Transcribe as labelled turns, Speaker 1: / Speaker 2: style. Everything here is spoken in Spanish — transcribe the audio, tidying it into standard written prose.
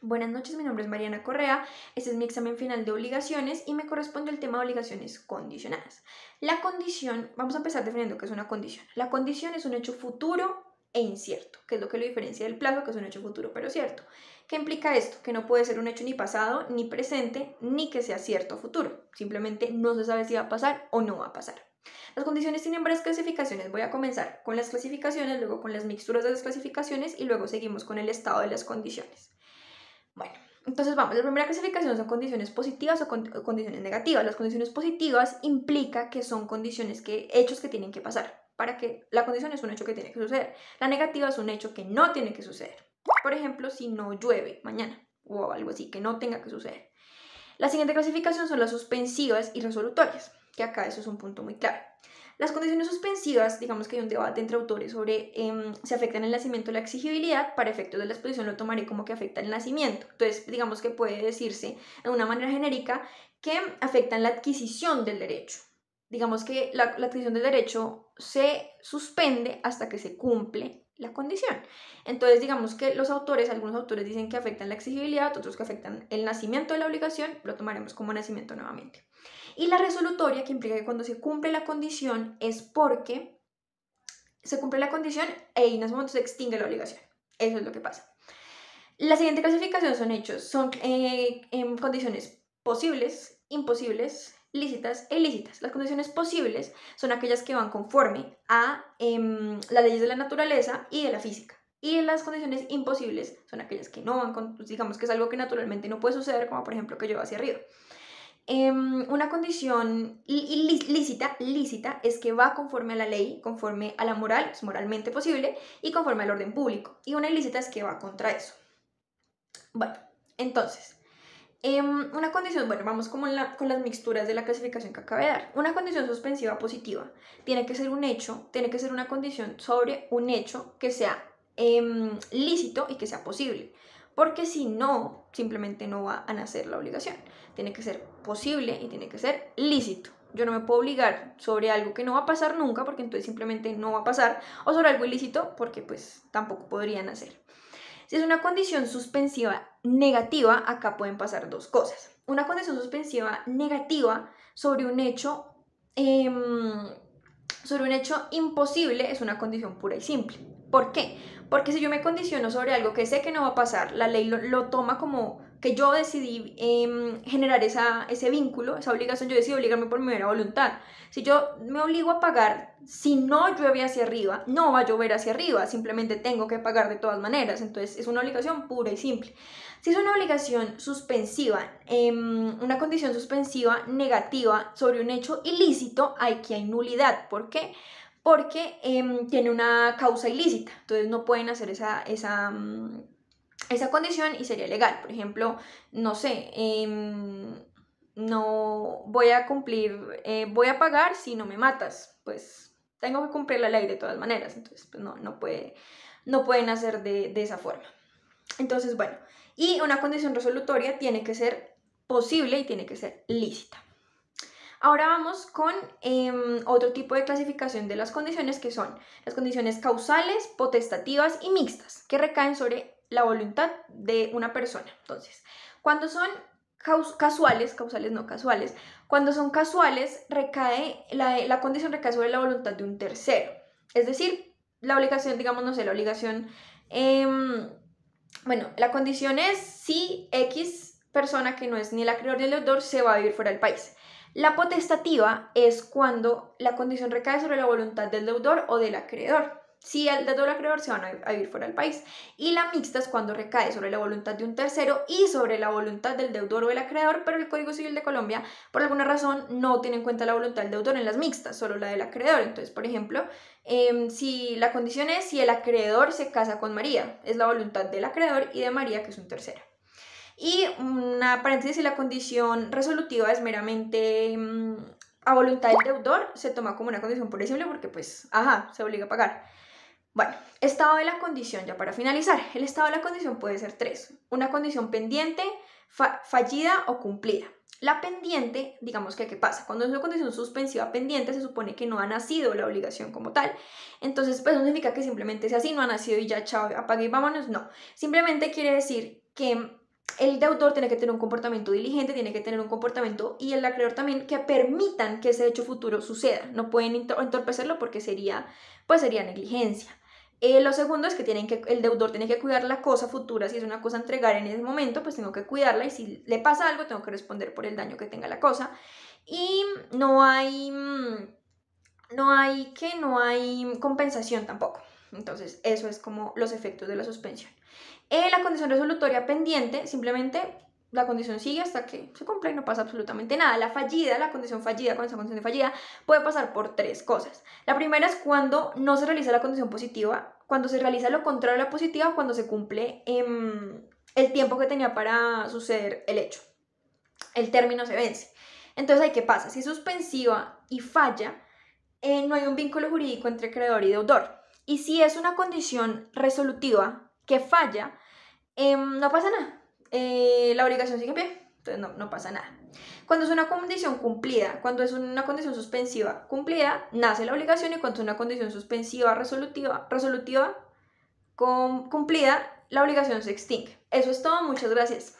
Speaker 1: Buenas noches, mi nombre es Mariana Correa, este es mi examen final de obligaciones y me corresponde el tema de obligaciones condicionadas. La condición, vamos a empezar definiendo qué es una condición. La condición es un hecho futuro e incierto, que es lo que lo diferencia del plazo, que es un hecho futuro pero cierto. ¿Qué implica esto? Que no puede ser un hecho ni pasado, ni presente, ni que sea cierto o futuro. Simplemente no se sabe si va a pasar o no va a pasar. Las condiciones tienen varias clasificaciones. Voy a comenzar con las clasificaciones, luego con las mixturas de las clasificaciones y luego seguimos con el estado de las condiciones. Bueno, entonces vamos, la primera clasificación son condiciones positivas o condiciones negativas. Las condiciones positivas implica que son condiciones hechos que tienen que pasar, para que la condición es un hecho que tiene que suceder. La negativa es un hecho que no tiene que suceder. Por ejemplo, si no llueve mañana o algo así, que no tenga que suceder. La siguiente clasificación son las suspensivas y resolutorias, que acá eso es un punto muy claro. Las condiciones suspensivas, digamos que hay un debate entre autores sobre si afectan el nacimiento o la exigibilidad. Para efectos de la exposición lo tomaré como que afecta el nacimiento. Entonces, digamos que puede decirse de una manera genérica que afectan la adquisición del derecho. Digamos que la adquisición del derecho se suspende hasta que se cumple la condición. Entonces, digamos que algunos autores dicen que afectan la exigibilidad, otros que afectan el nacimiento de la obligación, lo tomaremos como nacimiento nuevamente. Y la resolutoria, que implica que cuando se cumple la condición es porque se cumple la condición en ese momento se extingue la obligación. Eso es lo que pasa. La siguiente clasificación son condiciones posibles, imposibles, lícitas e ilícitas. Las condiciones posibles son aquellas que van conforme a las leyes de la naturaleza y de la física. Y las condiciones imposibles son aquellas que no van digamos que es algo que naturalmente no puede suceder, como por ejemplo que llueva hacia arriba. Una condición lícita es que va conforme a la ley, conforme a la moral, es moralmente posible, y conforme al orden público. Y una ilícita es que va contra eso. Bueno, entonces, una condición, bueno, vamos con las mixturas de la clasificación que acabé de dar. Una condición suspensiva positiva tiene que ser un hecho, tiene que ser una condición sobre un hecho que sea lícito y que sea posible. Porque si no, simplemente no va a nacer la obligación. Tiene que ser posible y tiene que ser lícito. Yo no me puedo obligar sobre algo que no va a pasar nunca, porque entonces simplemente no va a pasar, o sobre algo ilícito, porque pues tampoco podría nacer. Si es una condición suspensiva negativa, acá pueden pasar dos cosas. Una condición suspensiva negativa sobre un hecho imposible es una condición pura y simple. ¿Por qué? Porque si yo me condiciono sobre algo que sé que no va a pasar, la ley lo toma como que yo decidí generar ese vínculo, esa obligación, yo decidí obligarme por mi mera voluntad. Si yo me obligo a pagar, si no llueve hacia arriba, no va a llover hacia arriba, simplemente tengo que pagar de todas maneras, entonces es una obligación pura y simple. Si es una obligación suspensiva, una condición suspensiva negativa sobre un hecho ilícito, aquí hay nulidad. ¿Por qué? Porque tiene una causa ilícita, entonces no pueden hacer esa condición y sería legal. Por ejemplo, no sé, no voy a cumplir, voy a pagar si no me matas, pues tengo que cumplir la ley de todas maneras, entonces pues no pueden hacer de esa forma. Entonces, bueno, y una condición resolutoria tiene que ser posible y tiene que ser lícita. Ahora vamos con otro tipo de clasificación de las condiciones, que son las condiciones causales, potestativas y mixtas, que recaen sobre la voluntad de una persona. Entonces, cuando son casuales, cuando son casuales, la condición recae sobre la voluntad de un tercero. Es decir, la obligación, digamos, no sé, la obligación, la condición es si X persona que no es ni el acreedor ni el deudor se va a vivir fuera del país. La potestativa es cuando la condición recae sobre la voluntad del deudor o del acreedor. Si el deudor o el acreedor se van a vivir fuera del país. Y la mixta es cuando recae sobre la voluntad de un tercero y sobre la voluntad del deudor o del acreedor, pero el Código Civil de Colombia, por alguna razón, no tiene en cuenta la voluntad del deudor en las mixtas, solo la del acreedor. Entonces, por ejemplo, si la condición es si el acreedor se casa con María, es la voluntad del acreedor y de María, que es un tercero. Y una paréntesis, si la condición resolutiva es meramente a voluntad del deudor, se toma como una condición pura y simple porque pues, se obliga a pagar. Bueno, estado de la condición, ya para finalizar. El estado de la condición puede ser tres. Una condición pendiente, fallida o cumplida. La pendiente, digamos que ¿qué pasa? Cuando es una condición suspensiva pendiente, se supone que no ha nacido la obligación como tal. Entonces, pues no significa que simplemente sea así, no ha nacido y ya, chao, apague y vámonos, no. Simplemente quiere decir que el deudor tiene que tener un comportamiento diligente, tiene que tener un comportamiento, y el acreedor también, que permitan que ese hecho futuro suceda. No pueden entorpecerlo porque sería negligencia. Lo segundo es que el deudor tiene que cuidar la cosa futura. Si es una cosa a entregar en ese momento, pues tengo que cuidarla, y si le pasa algo, tengo que responder por el daño que tenga la cosa. Y no hay compensación tampoco. Entonces, eso es como los efectos de la suspensión. La condición resolutoria pendiente, simplemente la condición sigue hasta que se cumpla y no pasa absolutamente nada. La condición fallida, con esa condición de fallida, puede pasar por 3 cosas. La primera es cuando no se realiza la condición positiva, cuando se realiza lo contrario a la positiva, cuando se cumple el tiempo que tenía para suceder el hecho. El término se vence. Entonces, ¿ahí qué pasa? Si es suspensiva y falla, no hay un vínculo jurídico entre acreedor y deudor. Y si es una condición resolutiva que falla, no pasa nada. La obligación sigue en pie, entonces no pasa nada. Cuando es una condición cumplida, cuando es una condición suspensiva cumplida, nace la obligación, y cuando es una condición suspensiva resolutiva cumplida, la obligación se extingue. Eso es todo, muchas gracias.